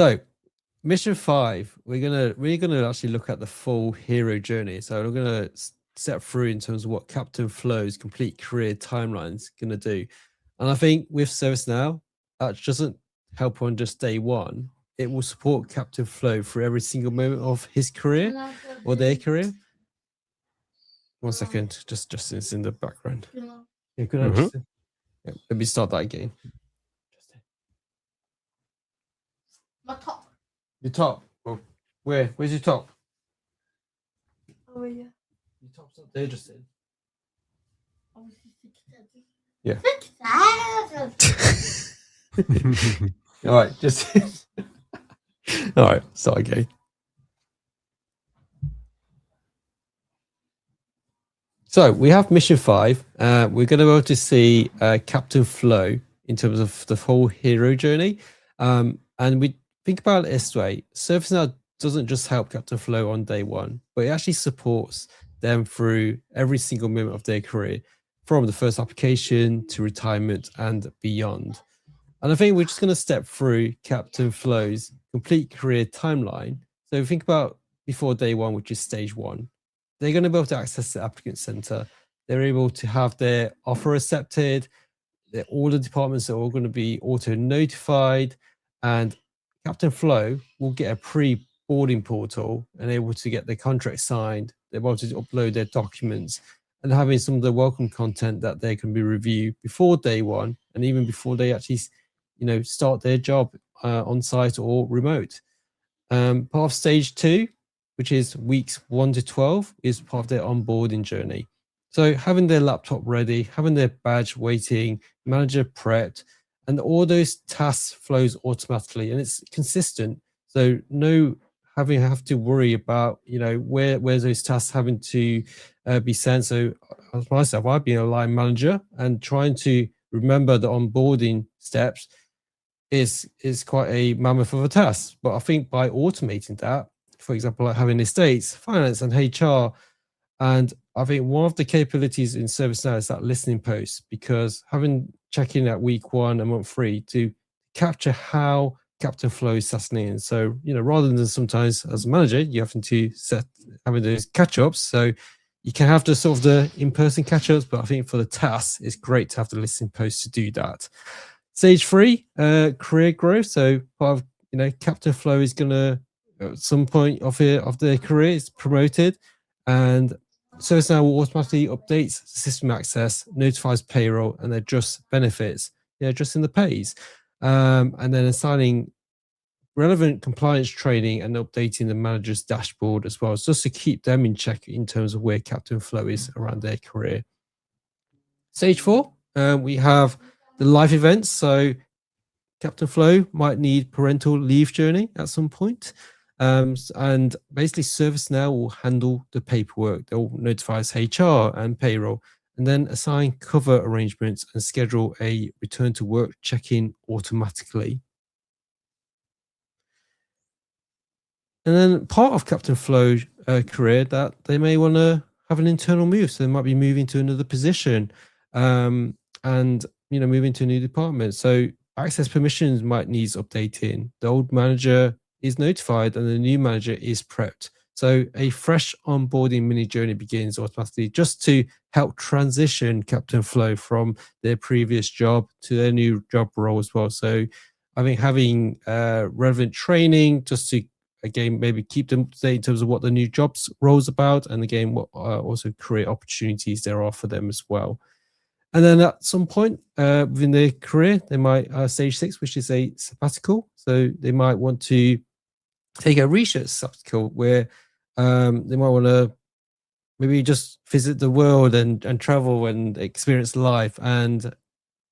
So mission 5, we're gonna actually look at the full hero journey. So we're gonna step through in terms of what Captain Flow's complete career timeline is gonna do. And I think with ServiceNow, that doesn't help on just day one. It will support Captain Flow through every single moment of his career or their career. 1 second, just Justin's in the background. Yeah, good night, Justin. Yeah, let me start that again. My top. Your top. Oh, where's your top? Oh yeah. Your top's up there, Justin. Yeah. All right, just all right. Start again. So we have mission 5. We're going to be able to see Captain Flow in terms of the whole hero journey, and we think about it this way: ServiceNow doesn't just help Captain Flow on day one, but it actually supports them through every single moment of their career, from the first application to retirement and beyond. And I think we're just going to step through Captain Flow's complete career timeline. So think about before day one, which is stage 1. They're going to be able to access the applicant center. They're able to have their offer accepted. All the departments are all going to be auto notified, and Captain Flow will get a pre-boarding portal and able to get their contract signed. They're able to upload their documents and having some of the welcome content that they can be reviewed before day one, and even before they actually, start their job on site or remote. Part of stage 2, which is weeks 1 to 12, is part of their onboarding journey. So having their laptop ready, having their badge waiting, manager prepped, and all those tasks flows automatically, and it's consistent. So no have to worry about where those tasks having to be sent. So as myself, I've been a line manager, and trying to remember the onboarding steps is quite a mammoth of a task. But I think by automating that, for example, like having estates, finance, and HR, and I think one of the capabilities in ServiceNow is that listening post, because having check-in at week 1 and month 3 to capture how Captain Flow is settling in. So, rather than sometimes as a manager, you having to having those catch-ups. So you can have the sort of the in-person catch-ups, but I think for the tasks, it's great to have the listening post to do that. Stage 3, career growth. So part of, Captain Flow is going to, at some point of their career, is promoted, and ServiceNow will automatically update system access, notifies payroll, and adjusts benefits, adjusting the pays, and then assigning relevant compliance training and updating the manager's dashboard as well, just to keep them in check in terms of where Captain Flow is around their career. Stage 4, we have the life events. So Captain Flow might need parental leave journey at some point. And basically ServiceNow will handle the paperwork. They'll notify HR and payroll, and then assign cover arrangements and schedule a return to work check-in automatically. And then part of Captain Flow career that they may want to have an internal move. So they might be moving to another position, and moving to a new department. So access permissions might need updating. The old manager is notified and the new manager is prepped. So a fresh onboarding mini journey begins automatically, just to help transition Captain Flow from their previous job to their new job role as well. So I think having relevant training, just to again maybe keep them up to date in terms of what the new jobs role's about, and again what also career opportunities there are for them as well. And then at some point within their career, they might stage 6, which is a sabbatical. So they might want to take a research sabbatical, where they might want to maybe just visit the world and travel and experience life. And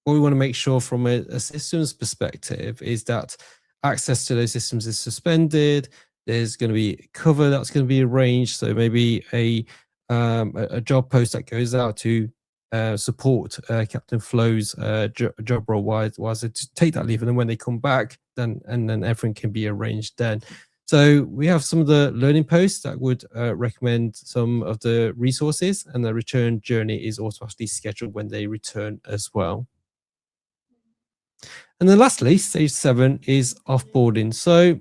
what we want to make sure from a systems perspective is that access to those systems is suspended. There's going to be cover that's going to be arranged. So maybe a job post that goes out to support Captain Flow's job role whilst they take that leave, and then when they come back, then everything can be arranged then. So we have some of the learning posts that would recommend some of the resources, and the return journey is automatically scheduled when they return as well. And then lastly, stage 7 is offboarding. So,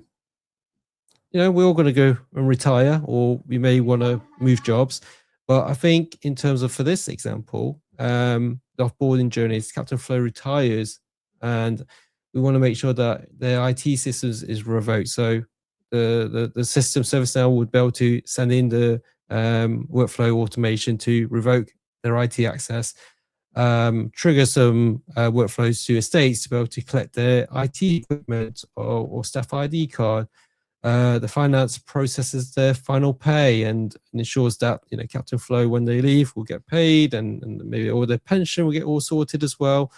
we're all going to go and retire, or we may want to move jobs. But I think in terms of, for this example, the offboarding journey is Captain Flow retires, and we want to make sure that their IT systems is revoked. So the system ServiceNow would be able to send in the workflow automation to revoke their IT access, trigger some workflows to estates to be able to collect their IT equipment or staff ID card. The finance processes their final pay and ensures that Captain Flow, when they leave, will get paid, and maybe all their pension will get all sorted as well.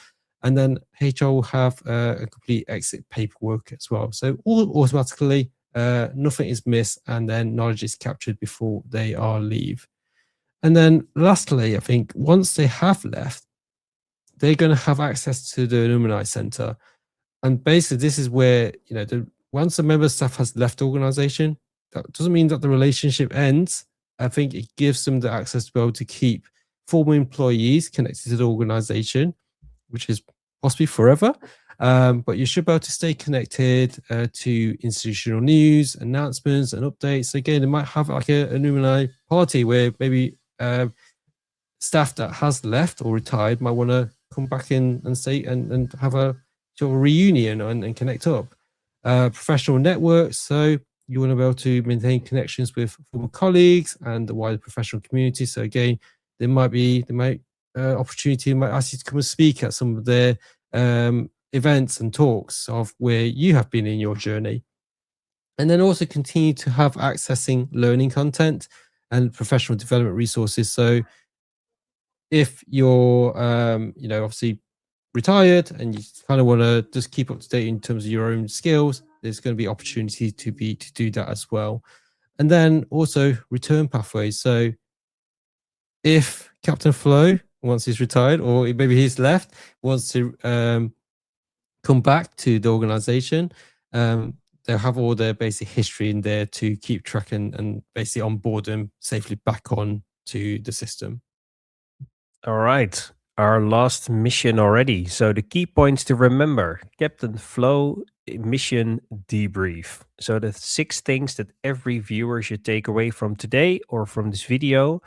And then HR will have a complete exit paperwork as well. So all automatically, nothing is missed, and then knowledge is captured before they are leave. And then lastly, I think once they have left, they're going to have access to the alumni center. And basically, this is where, once a member of staff has left the organization, that doesn't mean that the relationship ends. I think it gives them the access to be able to keep former employees connected to the organization, which is possibly forever. But you should be able to stay connected to institutional news, announcements, and updates. Again, they might have like an alumni party where maybe staff that has left or retired might want to come back in and stay and have a sort of reunion and connect up. Professional networks, so you want to be able to maintain connections with former colleagues and the wider professional community. So again, there might opportunity might ask you to come and speak at some of their events and talks of where you have been in your journey. And then also continue to have accessing learning content and professional development resources. So if you're obviously retired and you kind of want to just keep up to date in terms of your own skills, there's going to be opportunity to do that as well. And then also return pathways. So if Captain Flow, once he's retired, or maybe he's left, wants to come back to the organization, they'll have all their basic history in there to keep track and basically onboard them safely back on to the system. All right, our last mission already. So the key points to remember: Captain Flow mission debrief. So the 6 things that every viewer should take away from today or from this video.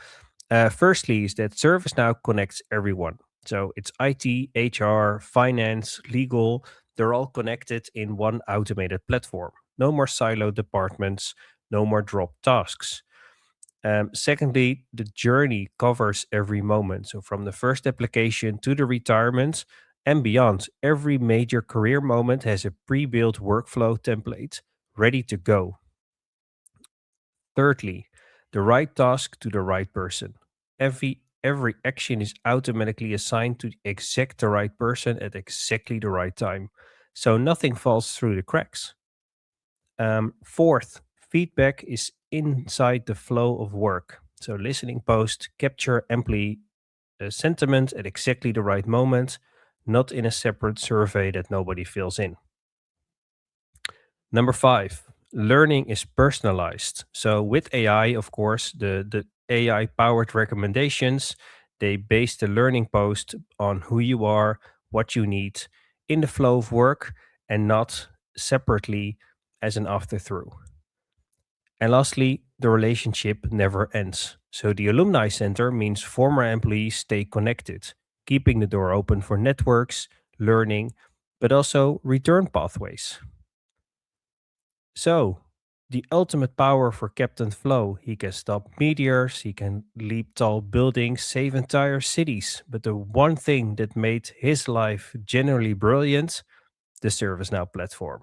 Firstly is that ServiceNow connects everyone. So it's IT, HR, finance, legal. They're all connected in one automated platform. No more siloed departments, no more dropped tasks. Secondly, the journey covers every moment. So from the first application to the retirement and beyond, every major career moment has a pre-built workflow template ready to go. Thirdly, the right task to the right person. Every action is automatically assigned to the right person at exactly the right time. So nothing falls through the cracks. Fourth, feedback is inside the flow of work. So listening posts capture employee sentiment at exactly the right moment, not in a separate survey that nobody fills in. Number 5, learning is personalized. So with AI, of course, the AI powered recommendations, they base the learning post on who you are, what you need in the flow of work, and not separately as an afterthought. And lastly, the relationship never ends. So the Alumni Center means former employees stay connected, keeping the door open for networks, learning, but also return pathways. So, the ultimate power for Captain Flow: he can stop meteors, he can leap tall buildings, save entire cities. But the one thing that made his life generally brilliant: the ServiceNow platform.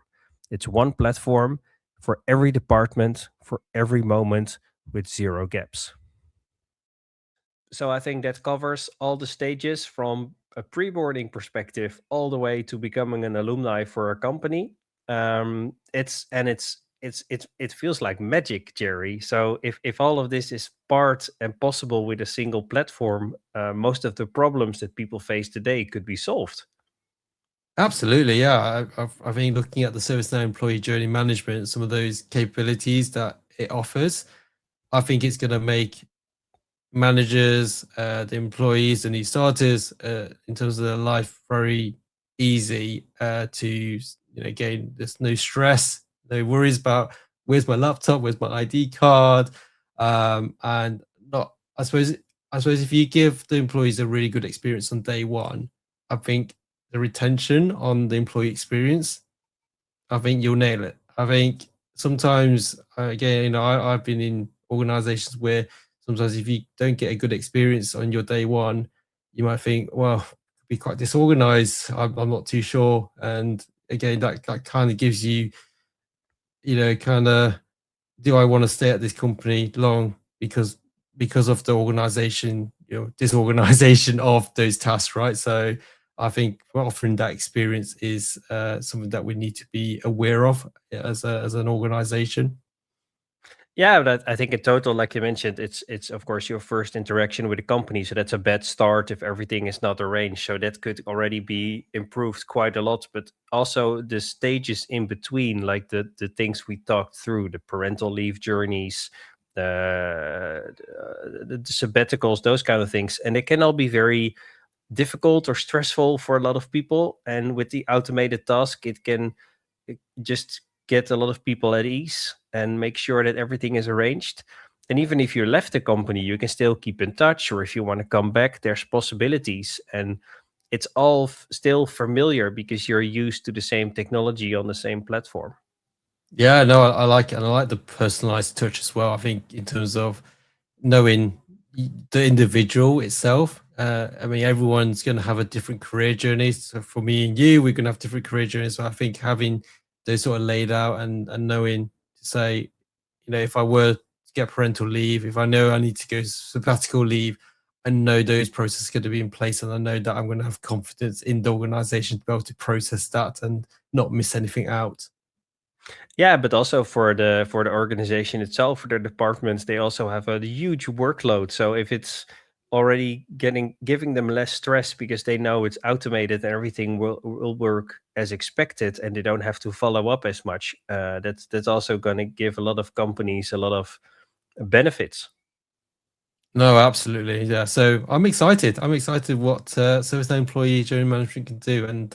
It's one platform for every department, for every moment, with 0 gaps. So I think that covers all the stages from a pre-boarding perspective all the way to becoming an alumni for a company. It feels like magic, Jerry. So if all of this is part and possible with a single platform, most of the problems that people face today could be solved. Absolutely, yeah. I think looking at the ServiceNow employee journey management, some of those capabilities that it offers, I think it's going to make managers, the employees, and the starters in terms of their life very easy to again, there's no stress, no worries about where's my laptop, where's my ID card, and not. I suppose if you give the employees a really good experience on day one, I think the retention on the employee experience, I think you'll nail it. I think sometimes, again, I've been in organizations where sometimes if you don't get a good experience on your day one, you might think, well, be quite disorganized. I'm not too sure. And again, that kind of gives you, kind of, do I want to stay at this company long because of the organization, disorganization of those tasks, right? So I think offering that experience is something that we need to be aware of as an organization. Yeah, but I think in total, like you mentioned, it's of course your first interaction with a company, so that's a bad start if everything is not arranged. So that could already be improved quite a lot. But also the stages in between, like the things we talked through, the parental leave journeys, the sabbaticals, those kind of things, and they can all be very difficult or stressful for a lot of people. And with the automated task, it can just get a lot of people at ease and make sure that everything is arranged. And even if you left the company, you can still keep in touch, or if you want to come back, there's possibilities. And it's all still familiar because you're used to the same technology on the same platform. Yeah, no, I like it, and I like the personalized touch as well. I think in terms of knowing the individual itself. I mean, everyone's going to have a different career journey. So for me and you, we're going to have different career journeys. So I think having those sort of laid out and knowing to say, if I were to get parental leave, if I know I need to go sabbatical leave, I know those processes are going to be in place, and I know that I'm going to have confidence in the organization to be able to process that and not miss anything out. Yeah, but also for the organization itself, for the departments, they also have a huge workload. So if it's already giving them less stress because they know it's automated and everything will work as expected, and they don't have to follow up as much, that's also going to give a lot of companies a lot of benefits. No, absolutely. Yeah. So I'm excited. I'm excited what ServiceNow employee journey management can do. And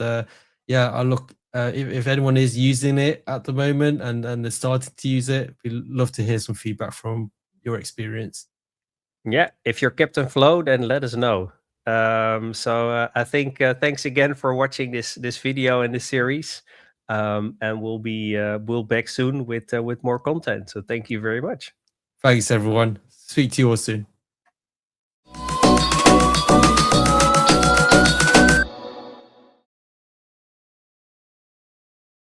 yeah, I look, if anyone is using it at the moment and they're starting to use it, we'd love to hear some feedback from your experience. Yeah, if you're Captain Flow, then let us know. I think thanks again for watching this video and this series, and we'll back soon with more content. So thank you very much. Thanks, everyone. Speak to you all soon.